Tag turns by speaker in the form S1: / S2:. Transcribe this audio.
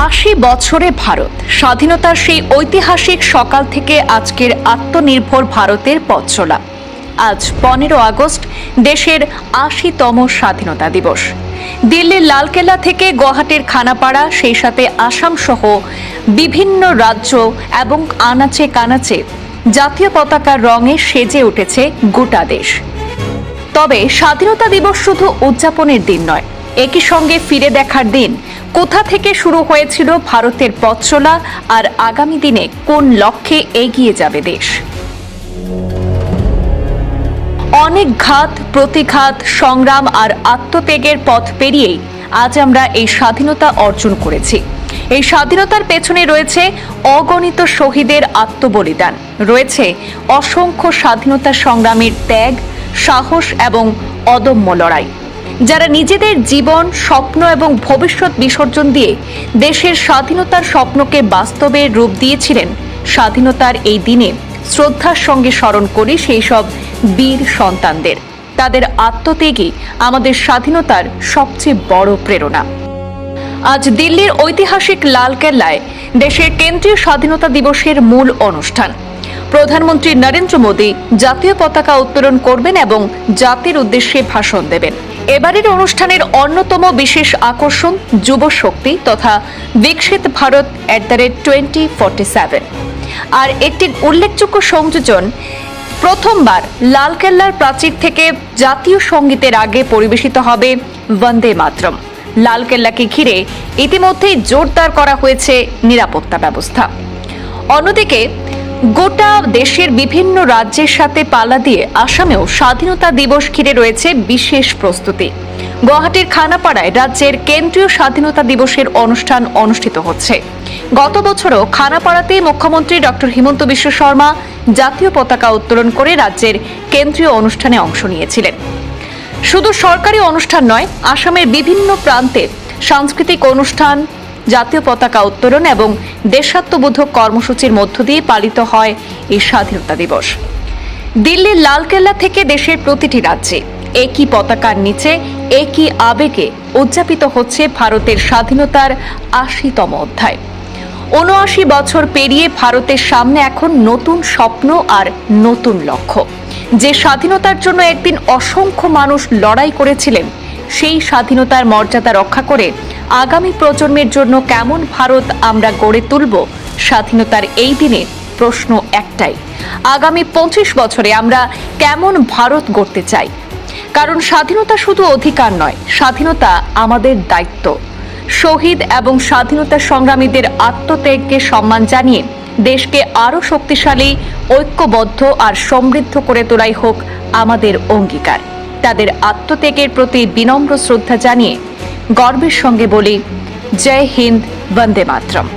S1: 80 বছরে ভারত স্বাধীনতার সেই ঐতিহাসিক সকাল থেকে আজকের আত্মনির্ভর ভারতের পথ চলা। আজ 15 আগস্ট দেশের 80তম স্বাধীনতা দিবস। দিল্লির লালকেল্লা থেকে গুয়াহাটির খানাপাড়া, সেই সাথে আসাম সহ বিভিন্ন রাজ্য এবং আনাচে কানাচে জাতীয় পতাকার রঙে সেজে উঠেছে গোটা দেশ। তবে স্বাধীনতা দিবস শুধু উদযাপনের দিন নয়, একই সঙ্গে ফিরে দেখার দিন। কোথা থেকে শুরু হয়েছিল ভারতের পথ চলা, আর আগামী দিনে কোন লক্ষ্যে এগিয়ে যাবে দেশ। অনেক ঘাত প্রতিঘাত, সংগ্রাম আর আত্মত্যাগের পথ পেরিয়েই আজ আমরা এই স্বাধীনতা অর্জন করেছি। এই স্বাধীনতার পেছনে রয়েছে অগণিত শহীদের আত্মবলিদান, রয়েছে অসংখ্য স্বাধীনতা সংগ্রামীর ত্যাগ, সাহস এবং অদম্য লড়াই, যারা নিজেদের জীবন, স্বপ্ন এবং ভবিষ্যৎ বিসর্জন দিয়ে দেশের স্বাধীনতার স্বপ্নকে বাস্তবে রূপ দিয়েছিলেন। স্বাধীনতার এই দিনে শ্রদ্ধার সঙ্গে স্মরণ করি সেই সব বীর সন্তানদের। তাদের আত্মত্যাগই আমাদের স্বাধীনতার সবচেয়ে বড় প্রেরণা। আজ দিল্লির ঐতিহাসিক লালকেল্লায় দেশের কেন্দ্রীয় স্বাধীনতা দিবসের মূল অনুষ্ঠান। প্রধানমন্ত্রী নরেন্দ্র মোদী জাতীয় পতাকা উত্তোলন করবেন এবং জাতির উদ্দেশ্যে ভাষণ দেবেন। এবারের অনুষ্ঠানের অন্যতম বিশেষ আকর্ষণ যুব শক্তি তথা বিকশিত ভারত @2047। আর একটি উল্লেখযোগ্য সংযোজন, প্রথমবার লালকেল্লার প্রাচীর থেকে জাতীয় সঙ্গীতের আগে পরিবেশিত হবে বন্দে মাতরম। লালকেল্লাকে ঘিরে ইতিমধ্যেই জোরদার করা হয়েছে নিরাপত্তা ব্যবস্থা। অন্যদিকে গোটা দেশের বিভিন্ন রাজ্যের সাথে পাল্লা দিয়ে আসামেও স্বাধীনতা দিবস ঘিরে রয়েছে বিশেষ প্রস্তুতি। গুয়াহাটির খানাপাড়ায় রাজ্যের কেন্দ্রীয় স্বাধীনতা দিবসের অনুষ্ঠান অনুষ্ঠিত হচ্ছে। গত বছরও খানাপাড়াতেই মুখ্যমন্ত্রী ডক্টর হিমন্ত বিশ্ব শর্মা জাতীয় পতাকা উত্তোলন করে রাজ্যের কেন্দ্রীয় অনুষ্ঠানে অংশ নিয়েছিলেন। শুধু সরকারি অনুষ্ঠান নয়, আসামের বিভিন্ন প্রান্তে সাংস্কৃতিক অনুষ্ঠান, জাতীয় পতাকা উত্তোলন এবং দেশাত্মবোধক কর্মসূচির মধ্য দিয়ে পালিত হয় এই স্বাধীনতা দিবস। দিল্লির লালকেল্লা থেকে দেশের প্রতিটি রাজ্যে একই পতাকার নিচে একই আবেগে উদযাপিত হচ্ছে ভারতের স্বাধীনতার 80তম অধ্যায়। 79 বছর পেরিয়ে ভারতের সামনে এখন নতুন স্বপ্ন আর নতুন লক্ষ্য। যে স্বাধীনতার জন্য একদিন অসংখ্য মানুষ লড়াই করেছিলেন, সেই স্বাধীনতার মর্যাদা রক্ষা করে আগামী প্রজন্মের জন্য কেমন ভারত আমরা গড়ে তুলব। স্বাধীনতার এই দিনে প্রশ্ন একটাই, আগামী 25 বছরে আমরা কেমন ভারত গড়তে চাই। কারণ স্বাধীনতা শুধু অধিকার নয়, স্বাধীনতা আমাদের দায়িত্ব। শহীদ এবং স্বাধীনতা সংগ্রামীদের আত্মত্যাগকে সম্মান জানিয়ে দেশকে আরও শক্তিশালী, ঐক্যবদ্ধ আর সমৃদ্ধ করে তোলাই হোক আমাদের অঙ্গীকার। তাদের আত্মত্যাগের প্রতি বিনম্র শ্রদ্ধা জানিয়ে গর্বের সঙ্গে বলি, জয় হিন্দ, বন্দে মাতরম।